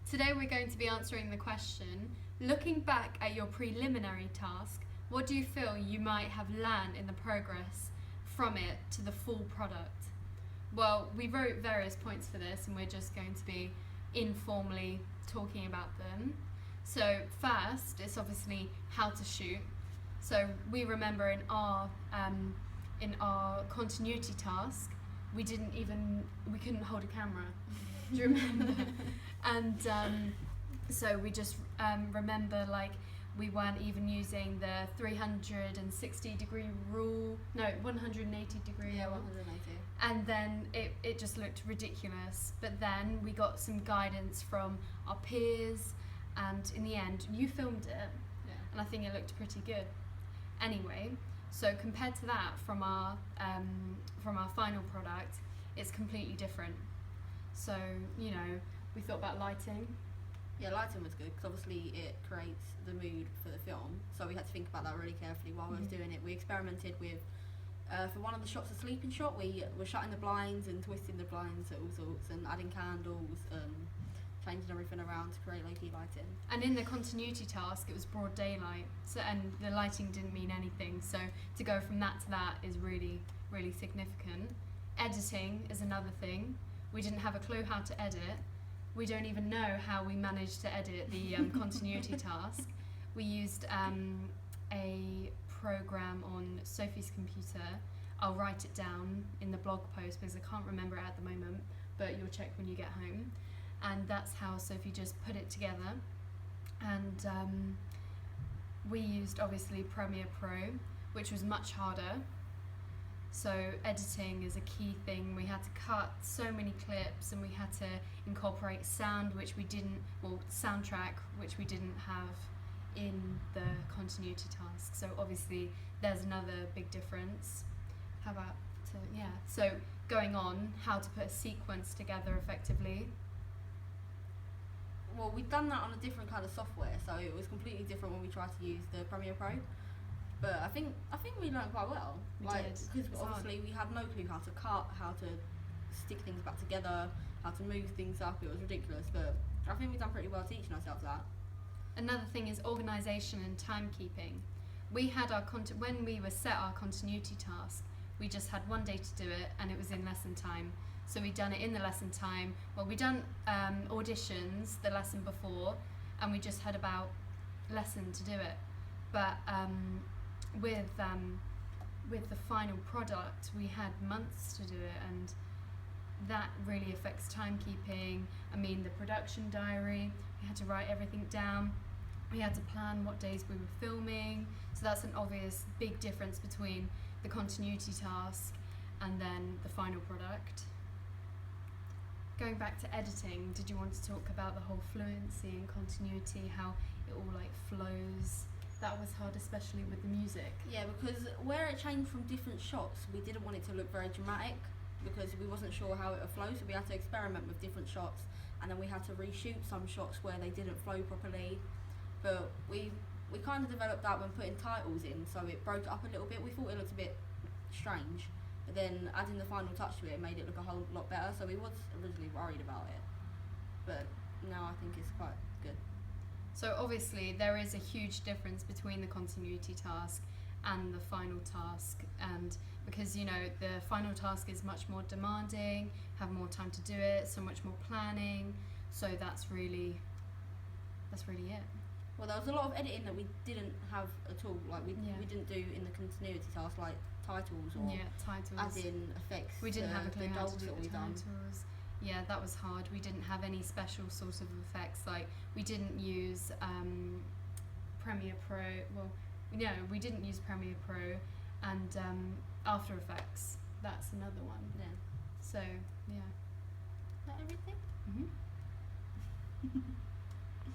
Today we're going to be answering the question, looking back at your preliminary task, what do you feel you might have learned in the progress from it to the full product? Well, we wrote various points for this and we're just going to be informally talking about them. So first, it's obviously how to shoot. So we remember in our continuity task, we couldn't hold a camera. Do you remember? And so we just remember we weren't even using the 360 degree rule, no, 180 degree Yeah, rule. 180. And then it just looked ridiculous. But then we got some guidance from our peers, and in the end, you filmed it, and I think it looked pretty good. Anyway, so compared to that, from our final product, it's completely different. So, we thought about lighting. Yeah, lighting was good because obviously it creates the mood for the film. So we had to think about that really carefully while we was doing it. We experimented with, for one of the shots, a sleeping shot, we were shutting the blinds and twisting the blinds at all sorts and adding candles and changing everything around to create low-key lighting. And in the continuity task, it was broad daylight, so and the lighting didn't mean anything. So to go from that to that is really, really significant. Editing is another thing. We didn't have a clue how to edit. We don't even know how we managed to edit the continuity task. We used a program on Sophie's computer. I'll write it down in the blog post because I can't remember it at the moment, but you'll check when you get home. And that's how Sophie just put it together. And we used obviously Premiere Pro, which was much harder. So editing is a key thing. We had to cut so many clips and we had to incorporate soundtrack, which we didn't have in the continuity task. So obviously there's another big difference. So going on, how to put a sequence together effectively. Well, we'd done that on a different kind of software, so it was completely different when we tried to use the Premiere Pro. But I think we learned quite well. We did. Because obviously we had no clue how to cut, how to stick things back together, how to move things up. It was ridiculous, but I think we've done pretty well teaching ourselves that. Another thing is organisation and timekeeping. We had when we were set our continuity task, we just had one day to do it, and it was in lesson time. So we'd done it in the lesson time. Well, we'd done auditions the lesson before, and we just had about lesson to do it. But with the final product, we had months to do it, and that really affects timekeeping. I mean, the production diary, we had to write everything down. We had to plan what days we were filming. So that's an obvious big difference between the continuity task and then the final product. Going back to editing, did you want to talk about the whole fluency and continuity, how it all flows? That was hard, especially with the music. Yeah, because where it changed from different shots, we didn't want it to look very dramatic because we wasn't sure how it would flow, so we had to experiment with different shots, and then we had to reshoot some shots where they didn't flow properly. But we kind of developed that when putting titles in, so it broke it up a little bit. We thought it looked a bit strange, but then adding the final touch to it made it look a whole lot better, so we was originally worried about it. But now I think it's quite good. So obviously there is a huge difference between the continuity task and the final task, and because the final task is much more demanding, have more time to do it, so much more planning, so that's really it. Well, there was a lot of editing that we didn't have at all, we didn't do in the continuity task, like titles or titles. adding effects. We didn't have a clue how to do the done. titles. Yeah, that was hard. We didn't have any special sort of effects. We didn't use Premiere Pro. Well, no, we didn't use Premiere Pro, and After Effects. That's another one. Yeah. So yeah. Is that everything? Mhm.